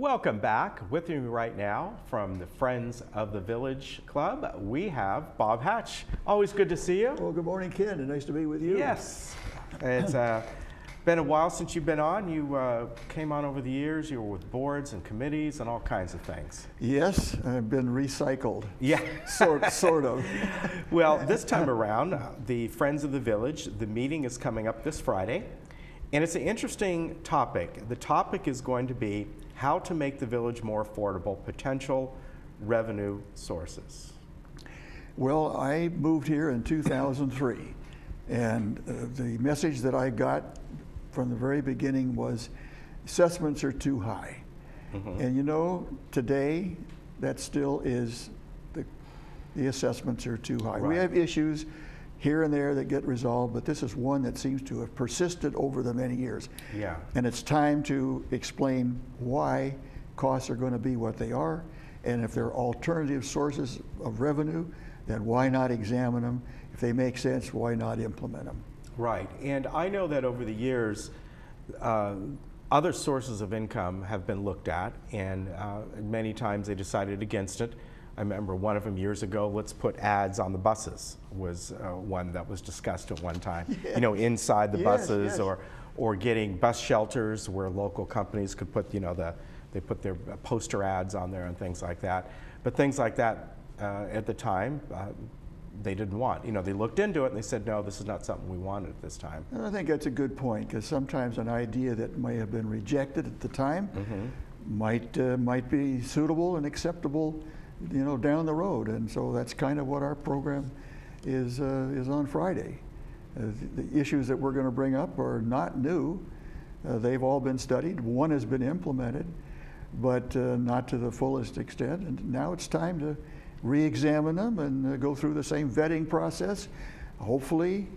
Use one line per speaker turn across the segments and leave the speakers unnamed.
Welcome back. With me right now from the Friends of the Village Club, we have Bob Hatch. Always good to see you.
Well, good morning, Ken, and nice to be with you.
Yes. It's been a while since you've been on. You came on over the years. You were with boards and committees and all kinds of things.
Yes, I've been recycled.
Yeah.
Sort of.
Well, this time around, the Friends of the Village, the meeting is coming up this Friday, and it's an interesting topic. The topic is going to be how to make the village more affordable, potential revenue sources.
Well, I moved here in 2003, and the message that I got from the very beginning was assessments are too high. Mm-hmm. And you know, today, that still is, the assessments are too high. Right. We have issues here and there that get resolved, but this is one that seems to have persisted over the many years.
Yeah.
And it's time to explain why costs are going to be what they are, and if there are alternative sources of revenue, then why not examine them? If they make sense, why not implement them?
Right, and I know that over the years, other sources of income have been looked at, and many times they decided against it. I remember one of them years ago, let's put ads on the buses was one that was discussed at one time. Yes. You know, inside the buses, yes. Or getting bus shelters where local companies could put, you know, they put their poster ads on there and things like that. But things like that at the time, they didn't want. You know, they looked into it and they said, no, this is not something we wanted at this time.
And I think that's a good point, because sometimes an idea that may have been rejected at the time might be suitable and acceptable, you know, down the road. And so that's kind of what our program is on Friday. The issues that we're going to bring up are not new. They've all been studied. One has been implemented, but not to the fullest extent. And now it's time to re-examine them and go through the same vetting process. Hopefully,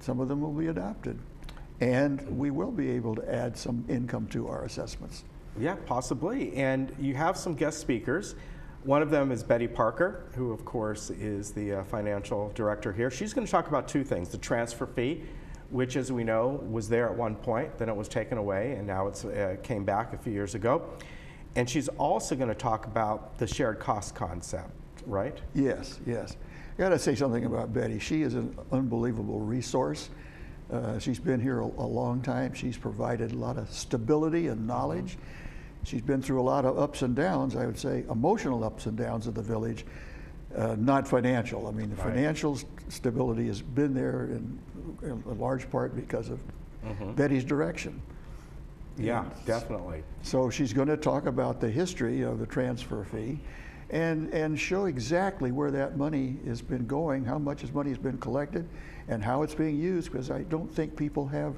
some of them will be adopted. And we will be able to add some income to our assessments.
Yeah, possibly. And you have some guest speakers. One of them is Betty Parker, who of course is the financial director here. She's going to talk about two things: the transfer fee, which, as we know, was there at one point, then it was taken away, and now it's came back a few years ago. And she's also going to talk about the shared cost concept, right?
Yes, yes. I got to say something about Betty. She is an unbelievable resource. She's been here a long time. She's provided a lot of stability and knowledge. She's been through a lot of ups and downs, I would say, emotional ups and downs of the village, not financial. I mean, the financial stability has been there in a large part because of Betty's direction.
Yeah, definitely.
So she's going to talk about the history of the transfer fee and show exactly where that money has been going, how much money has been collected, and how it's being used, because I don't think people have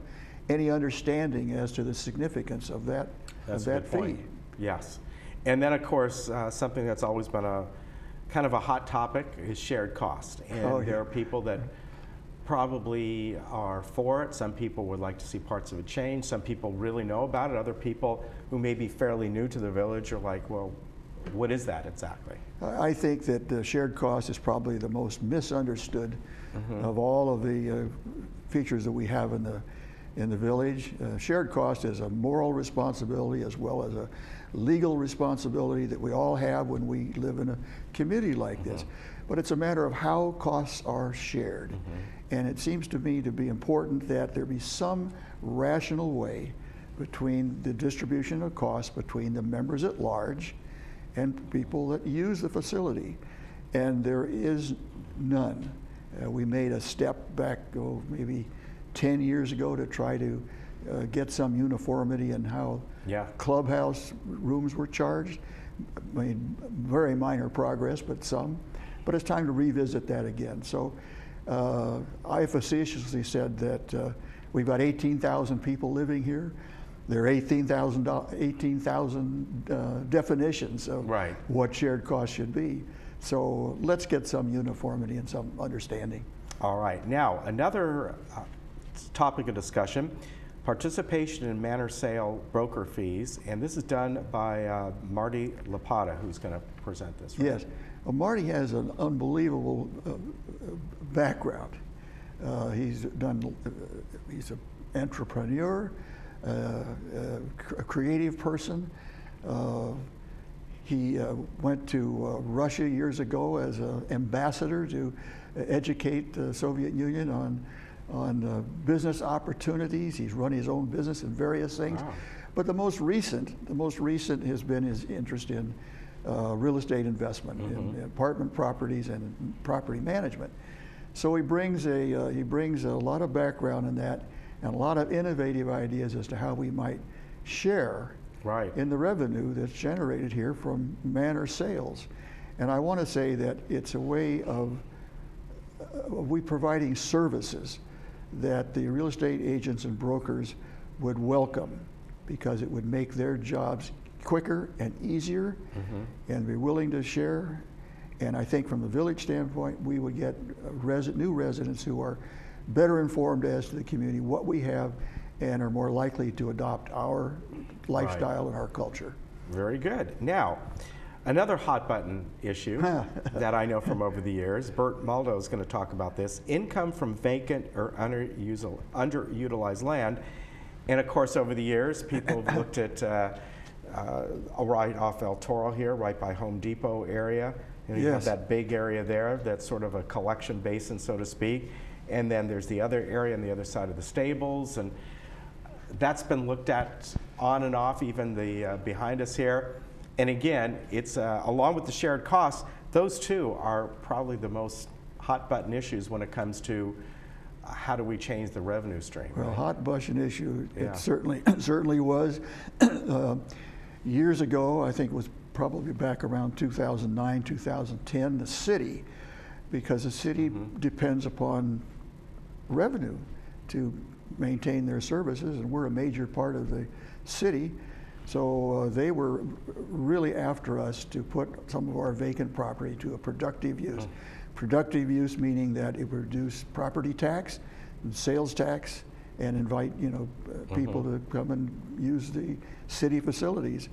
any understanding as to the significance of that fee.
Yes. And then, of course, something that's always been a kind of a hot topic is shared cost. And there are people that probably are for it. Some people would like to see parts of it change. Some people really know about it. Other people who may be fairly new to the village are like, well, what is that exactly?
I think that the shared cost is probably the most misunderstood of all of the features that we have in the village. Shared cost is a moral responsibility as well as a legal responsibility that we all have when we live in a community like this. But it's a matter of how costs are shared. And it seems to me to be important that there be some rational way between the distribution of costs between the members at large and people that use the facility. And there is none. We made a step back, maybe 10 years ago to try to get some uniformity in how clubhouse rooms were charged. Made very minor progress, but some. But it's time to revisit that again. So I facetiously said that we've got 18,000 people living here. There are 18,000 definitions of what shared costs should be. So let's get some uniformity and some understanding.
All right. Now, another topic of discussion, participation in manor sale broker fees, and this is done by Marty Lapata, who's going to present this. Right?
Yes. Well, Marty has an unbelievable background. He's an entrepreneur, a creative person, He went to Russia years ago as an ambassador to educate the Soviet Union on business opportunities. He's run his own business in various things.
Wow.
But the most recent has been his interest in real estate investment, in apartment properties and property management. So he brings a lot of background in that and a lot of innovative ideas as to how we might share in the revenue that's generated here from manor sales. And I want to say that it's a way of we providing services that the real estate agents and brokers would welcome, because it would make their jobs quicker and easier and be willing to share. And I think from the village standpoint, we would get new residents who are better informed as to the community, what we have, and are more likely to adopt our lifestyle and our culture.
Very good. Now, another hot button issue that I know from over the years, Bert Muldo is going to talk about this, income from vacant or underutilized land. And of course, over the years, people have looked at right off El Toro here, right by Home Depot area. And you have that big area there that's sort of a collection basin, so to speak. And then there's the other area on the other side of the stables. And that's been looked at on and off, even the behind us here. And again, it's along with the shared costs, those two are probably the most hot button issues when it comes to how do we change the revenue stream.
Well, hot button issue, it certainly was. Years ago, I think it was probably back around 2009, 2010, the city, because the city depends upon revenue to maintain their services, and we're a major part of the city. So they were really after us to put some of our vacant property to a productive use. Productive use meaning that it would reduce property tax and sales tax and invite people to come and use the city facilities.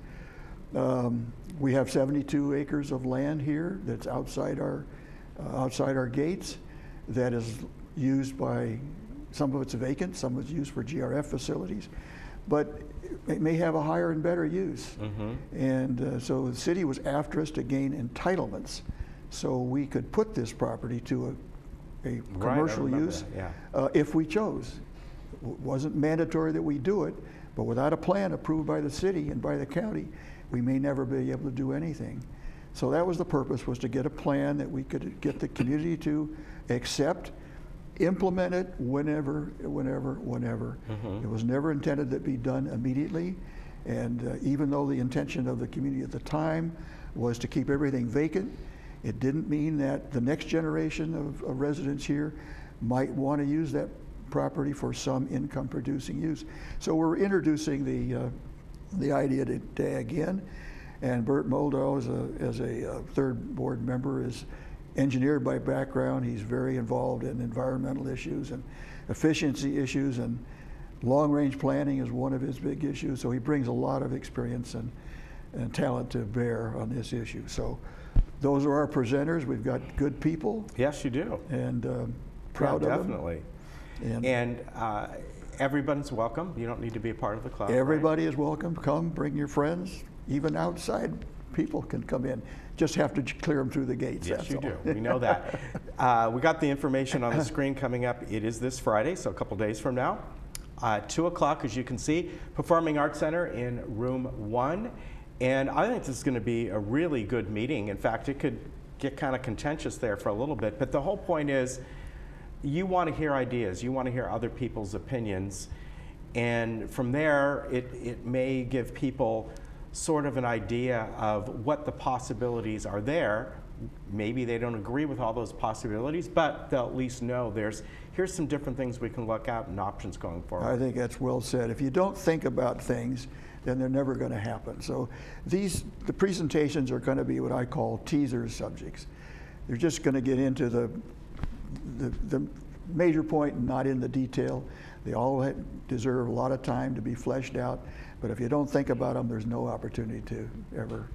We have 72 acres of land here that's outside our gates that is used by, some of it's vacant, some of it's used for GRF facilities, but it may have a higher and better use. And so the city was after us to gain entitlements so we could put this property to a commercial use if we chose. It wasn't mandatory that we do it, but without a plan approved by the city and by the county, we may never be able to do anything. So that was the purpose, was to get a plan that we could get the community to accept, implement it whenever. It was never intended to be done immediately. And even though the intention of the community at the time was to keep everything vacant, it didn't mean that the next generation of residents here might want to use that property for some income producing use. So we're introducing the idea today again. And Bert Muldo, as a third board member, is engineer by background. He's very involved in environmental issues and efficiency issues, and long-range planning is one of his big issues. So he brings a lot of experience and talent to bear on this issue. So those are our presenters. We've got good people.
Yes, you do.
And proud of them.
Definitely. And everybody's welcome. You don't need to be a part of the club.
Everybody is welcome. Come, bring your friends. Even outside people can come in. Just have to clear them through the gates.
Yes, you do. We know that. We got the information on the screen coming up. It is this Friday, so a couple days from now. 2 o'clock, as you can see, Performing Arts Center in room 1. And I think this is going to be a really good meeting. In fact, it could get kind of contentious there for a little bit. But the whole point is, you want to hear ideas. You want to hear other people's opinions. And from there, it may give people sort of an idea of what the possibilities are there. Maybe they don't agree with all those possibilities, but they'll at least know here's some different things we can look at and options going forward.
I think that's well said. If you don't think about things, then they're never going to happen. So the presentations are going to be what I call teaser subjects. They're just going to get into the major point and not in the detail. They all deserve a lot of time to be fleshed out. But if you don't think about them, there's no opportunity to ever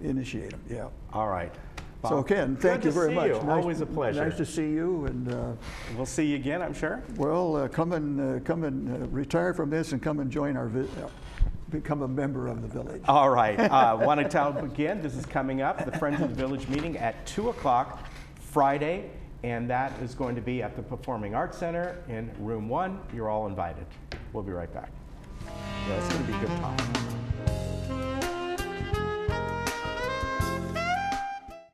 initiate them. Yeah.
All right. Bob,
so Ken, thank you very much.
Always a pleasure.
Nice to see you, and
we'll see you again, I'm sure.
Well, come and retire from this and come and join our become a member of the village.
All right. Want to tell again, this is coming up, the Friends of the Village meeting at 2 o'clock Friday, and that is going to be at the Performing Arts Center in room 1. You're all invited. We'll be right back. Yeah, it's going to be a good time.